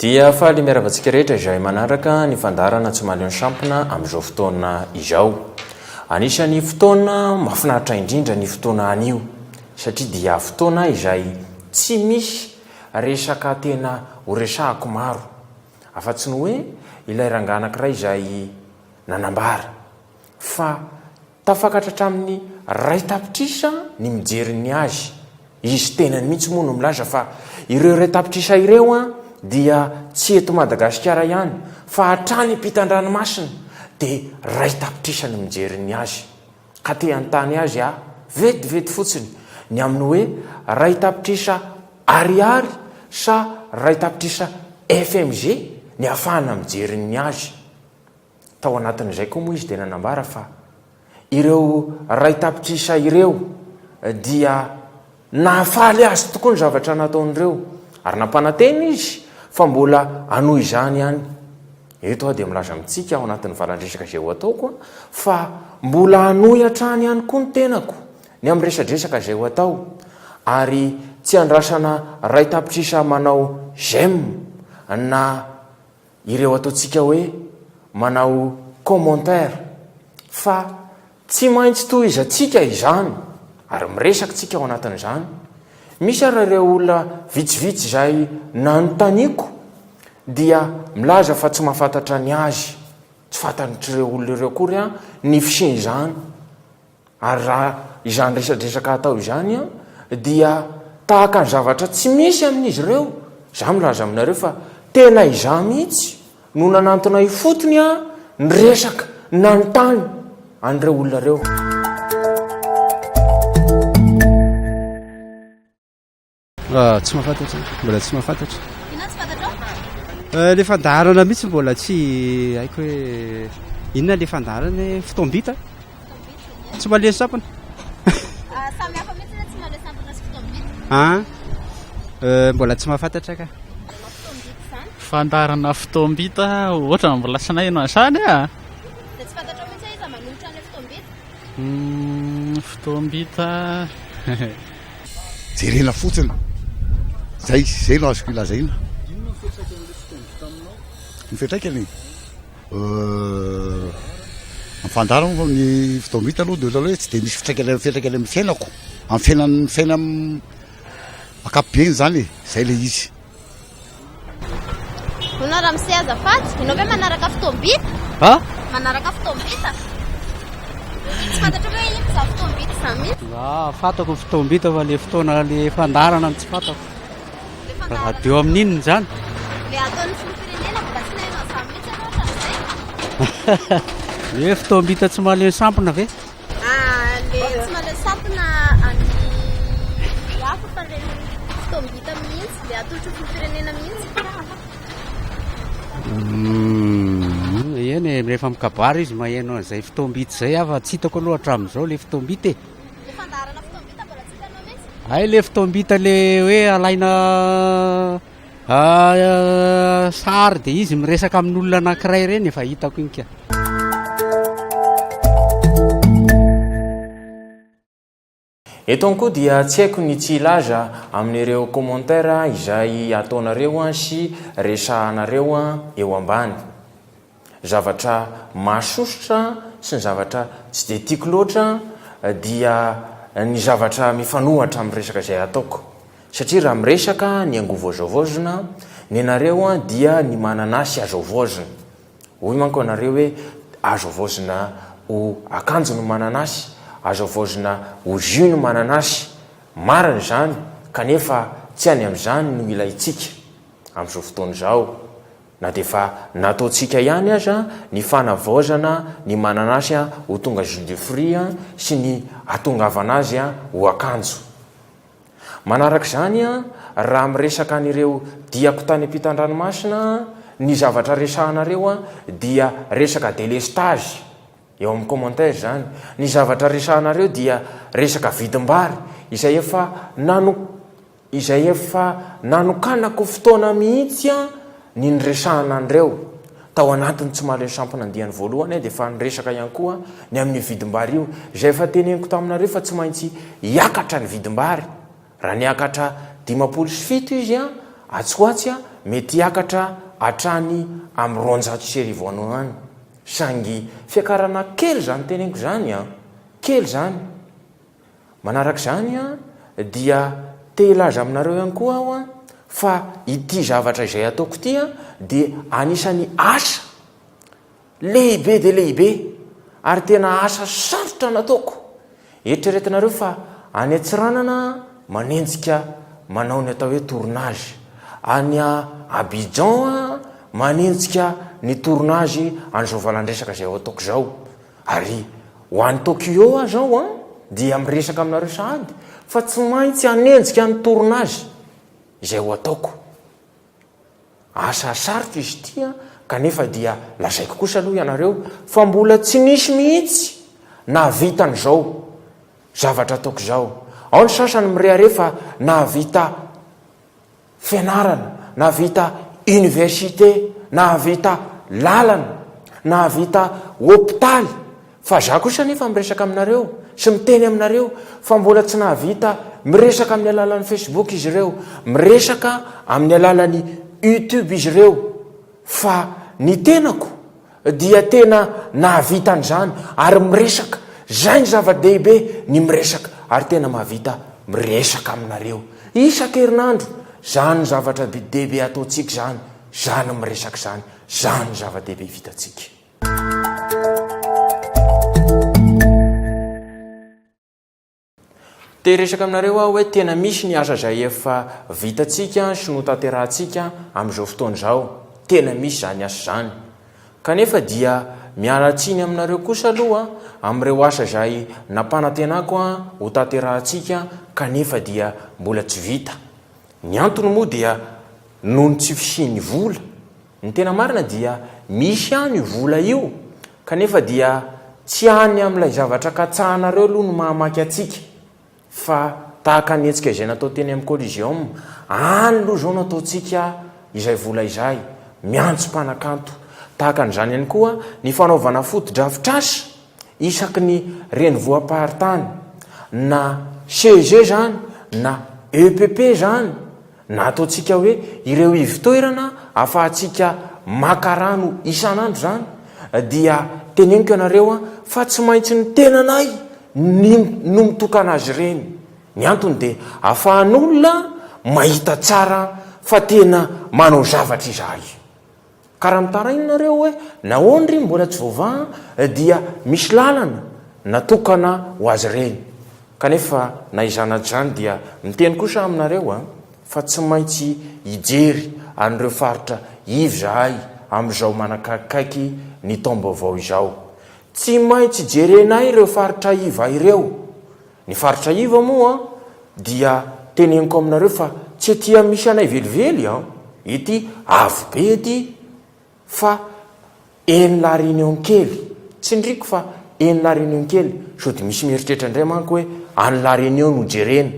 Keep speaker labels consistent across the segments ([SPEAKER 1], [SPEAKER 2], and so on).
[SPEAKER 1] dia faly miaravantsika rehetra izay manaraka ny fandarana tsy maleny sampona amin'izao fotoana izao. Anisan'ny fotoana mahafinaritra indrindra ny fotoana anio satria dia fotoana izay tsy misy resaka tena horesahako maro afa-tsy ny hoe ilay rangahy anankiray izay nanambara fa tafakatra hatramin'ny ray tapitrisa ny mijery ny azy. Izy tenany mihitsy moa no milaza fa ireo ray tapitrisa ireo dia tsy eto Madagasikara ihany fa hatrany ampitan-dranomasina dia ray tapitrisa ny mijery ny azy. Ka te an-tany azy vetivety fotsiny ny amin'ny hoe ray tapitrisa ariary sa ray tapitrisa FMG ny ahafahana mijery ny azy. Tao anatin'izay koa moa izy dia nanambara fa ireo ray tapitrisa ireo dia nahafaly azy tokoa ny zavatra nataon'ireo ary nampananteny izy fa mbola anohy izany ihany. Eto dia milaza amintsika ao anatin'ny valandresaka izay ho ataoko fa mbola anohy hatrany ihany koa ny tenako ny amin'ny resadresaka izay ho atao ary tsy andrasana ray tapitrisa manao j'aime na ireo ataontsika hoe manao commentaire fa tsy maintsy tohizantsika izany ary miresaka tsika ao anatin'izany. Misy ary ireo olona vitsivitsy izay nanontaniako dia milaza fa tsy mahafantatra ny azy, tsy fantatr'ireo olona ireo kory ny fisiany izany. Ary raha izany resadresaka atao izany dia tahaka ny zavatra tsy misy amin'izy ireo. Za milaza aminareo fa tena iza mihitsy no nanantona ifotony ny resaka nanontany an'ireo olona ireo.
[SPEAKER 2] Tsy mahafantatra, mbola tsy mahafantatra. Le fandaharana mihitsy mbola tsy haiko hoe inona le fandaharana fotoam-bita? Tsy maleny sampana.
[SPEAKER 3] Samy hafa mihitsy tsy maleny sampana sy fotoam-bita.
[SPEAKER 2] Mbola tsy mahafantatra ka.
[SPEAKER 4] Fandarana fotoam-bita ohatra mbola sanay ianao izany
[SPEAKER 3] dia tsy fantatra mihitsy iza manolotra ny
[SPEAKER 4] fotoam-bita.
[SPEAKER 5] Jerena fotsiny zay no azoko ilazaina. Ny fiantraikany mifandarana fa ny fotoam-bita aloha dia hoe tsy dia misy fiantraikany amin'ny fiainako amin'ny fiaina ankapobeny zany zay le izy.
[SPEAKER 3] Nona raha misy azafady ianao ve manaraka fotoam-bita? Manaraka fotoam-bita? Tsy fantatra hoe ino za fotoam-bita izany mihitsy?
[SPEAKER 2] Fantako fotoam-bita fa le fotoana le fandarana no tsy fantako. Raha deo amin'inona izany?
[SPEAKER 3] Le ataon'ny filoham-pirenena mbola tsy nahinao izany mihitsy ianao hatramin'izay?
[SPEAKER 2] Hoe fotoam-bita tsy maleny sampona ve?
[SPEAKER 3] Le tsy maleny sampona any hafa fa le fotoam-bita mihitsy le atolotra filoham-pirenena mihitsy.
[SPEAKER 2] Eny rehefa mikabary izy maheno an'izay fotoam-bita izay fa tsy hitako aloha hatramin'izao le fotoam-bita e.
[SPEAKER 3] Le fandaharana fotoam-bita mbola tsy hitanao mihitsy?
[SPEAKER 2] Ay le fotoam-bita le hoe alaina sary dia izy miresaka amin'olona anankiray ireny efa hitako iny ka.
[SPEAKER 1] Eto any koa dia tsy haiko ny tsy ilaza amin'ireo commentaire izay ataonareo sy resahanareo eo ambany. Zavatra mahasosotra sy ny zavatra tsy dia tiako loatra dia ny zavatra mifanohatra amin'ny resaka izay ataoko. Satria raha miresaka ny angovo azoavozina, ny anareo dia ny mananasy azoavozina. Hoy manko anareo hoe azoavozina ho akanjo no mananasy, azoavozina ho jus no mananasy. Marina izany kanefa tsy any amin'izany no ilayntsika amin'izao fotoana izao. Na dia efa nataontsika ihany aza ny fanavaozana ny mananasy ho tonga jus de fruit sy ny atongavana azy ho akanjo. Manaraka izany raha miresaka an'ireo diako tany ampitan-dranomasina, ny zavatra resahanareo dia resaka délestage eo amin'ny commentaire zany. Ny zavatra resahanareo dia resaka vidim-bary izay efa nanokanako fotoana mihitsy ny resahana an'ireo tao anatiny tsy maleny sampona andiany voalohany dia efa niresaka ihany koa ny amin'ny vidim-bary io izay efa teneniko taminareo fa tsy maintsy hiakatra ny vidim-bary. Raha niakatra 57 izy atsoatsy mety hiakatra hatrany amin'ny 200 any sangy fiakarana kely zany teneniko zany a kely zany manarak'izany a dia telaza aminareo ihany koa aho a fa ity zavatra izay ataoko ity a dia anisany asa lehibe de lehibe ary tena asa sarotra nataoko eritreretinareo fa any Atsiranana manenjika manao ny atao hoe tournage any Abidjan a manenjika ny tournage an'izao valandresaka izay ataoko zao ary ho any Tokyo a zao a dia miresaka aminareo sahady fa tsy maintsy hanenjika ny tournage izay ho ataoko asa sarotra izy ity a kanefa dia lazaiko kosa aloha ianareo fa mbola tsy nisy mihitsy nahavitan'izao zavatra ataoko zao ao ny sasany mireharefa nahavita fianarana nahavita université nahavita lalana nahavita hôpitaly fa za kosa nefa miresaka aminareo sy miteny aminareo fa mbola tsy nahavita miresaka amin'ny alalan'ny Facebook izy ireo miresaka amin'ny alalan'ny YouTube izy ireo fa ny tenako dia tena nahavitan'izany ary miresaka zay ny zava-dehibe ny miresaka ary tena mahavita miresaka aminareo isan-kerinandro zany zavatra dehibe ataontsika zany zany miresaka zany zava-dehibe vitantsika teresaka aminareo aho hoe tena misy ny asa zay efa vitantsika sy notanterahantsika amin'izao fotoana zao tena misy zany asa zany kanefa dia mialatsiny aminareo kosa aloha amin'ireo asa zay nampanantenako a ho tanterahantsika kanefa dia mbola tsy vita ny antony moa dia noho tsy fisian'ny vola ny tena marina dia misy any vola io kanefa dia tsy any amin'ilay zavatra katsahanareo aloha no mahamaky atsika fa tahaka nyetsika izay natao teny amin'ny colligium any aloha zao nataontsika izay vola izay miantso mpanakanto tahaka an'izany ihany koa ny fanaovana foto-drafitrasa isaky ny renivoham-paharitany na CG zany na EPP zany na ataontsika hoe ireo ivitoerana afahantsika maka rano isan'andro zany dia teneniko ianareo a fa tsy maintsy ny tenanay no mitokana azy ireny ny antony dia ahafahan'olona mahita tsara fa tena manao zavatra izahay karaha mitarainareo hoe naondry mbola tsy voavaha dia misy lalana natokana ho azy ireny kanefa na izanatra zany dia miteny kosa aminareo a fa tsy maintsy hijery an'ireo faritra ivy zahay amin'izao manakakikaiky ny taom-baovao izao tsy maintsy jerenay ireo faritra iva ireo ny faritra iva moa dia teneniko aminareo fa tsy tia misy anay velively ity avo be ity fa enina réunion kely tsy ndriko fa enina réunion kely so dia misy mieritreritra indray manko hoe any la réunion no jerena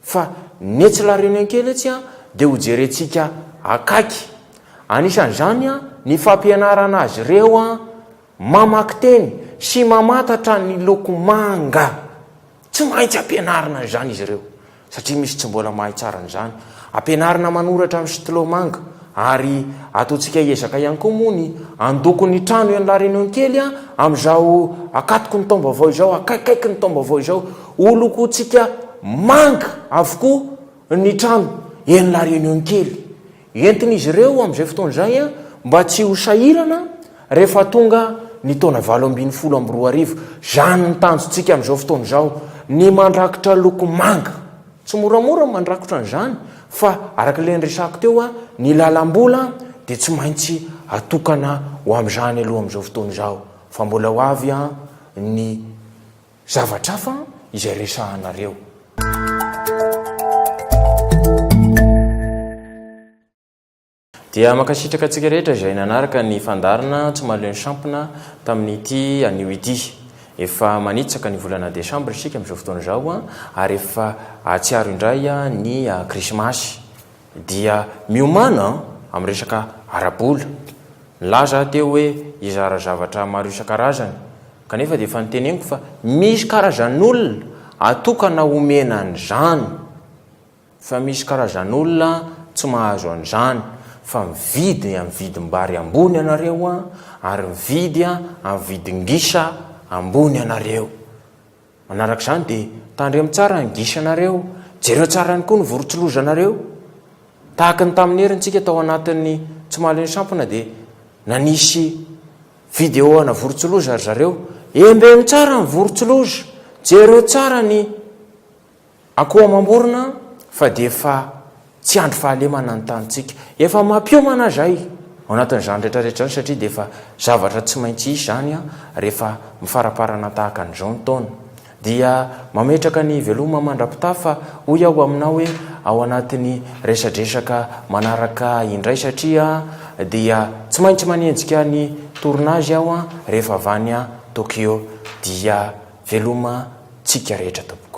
[SPEAKER 1] fa netsy la réunion kely etsy dia ho jerentsika akaiky anisan'izany ny fampianarana azy ireo mamaky teny sy mamantatra ny loko manga tsy maintsy ampianarana zany izy ireo satria misy tsy mbola mahay tsara n'izany ampianarana manoratra amin'ny stylo manga ary ataontsika ezaka ihany koa moa ny andoko ny trano eny la réunion kely amin'izao akatoko ny taom-baovao izao akaikaiky ny taom-baovao izao olokontsika manga avokoa ny trano eny la réunion kely entin'izy ireo amin'izay fotoana izay mba tsy ho sahirana rehefa tonga ny taona 2012 zany ny tanjontsika amin'izao fotoana izao ny mandrakitra loko manga tsy moramora mandrakotra n'izany fa arak'ilay nyresako teo ny lalam-bola dia tsy maintsy atokana ho amin'izany aloha amin'izao fotoana izao fa mbola ho avy ny zavatra hafa izay resahanareo dia makasitraka antsika rehetra izay nanaraka ny fandarana tsy mahaleo ny sampona tamin'ity anio ity efa manitsaka ny volana desambra isika amin'izao fotoana izao ary efa atsiaro indray ny krismasy dia miomana amin'ny resaka arabola nilaza teo hoe izara zavatra maro isan-karazany kanefa dia efa niteneniko fa misy karazan'olona atokana omena an'izany fa misy karazan'olona tsy mahazo an'izany fa mividy amin'ny vidim-bary ambony ianareo a ary mividy a amin'ny vidingisa ambony ianareo. Manaraka izany dia tandremo tsara ny gisa anareo, jereo tsara ny koa ny vorontsiloza anareo. Tahaka ny tamin'ny herintsika tao anatin'ny Tsomalin'ny Sampona dia nanisy vidéo ana vorontsiloza ry zareo. Embeny tsara ny vorontsiloza, jereo tsara ny akoho mamborona fa dia efa tsy andro fahalemana ny tanitsika, efa mampiomana zay ao anatin'izany rehetrarehetra zany satria dia efa zavatra tsy maintsy isy zany a rehefa mifaraparana tahaka n'izao ny taona. Dia mametraka ny veloma mandrapita fa hoy aho aminao hoe ao anatin'ny resadresaka manaraka indray satria dia tsy maintsy manenjika ny tournazy aho a rehefa avany a Tokyo. Dia veloma tsika rehetra tompoko.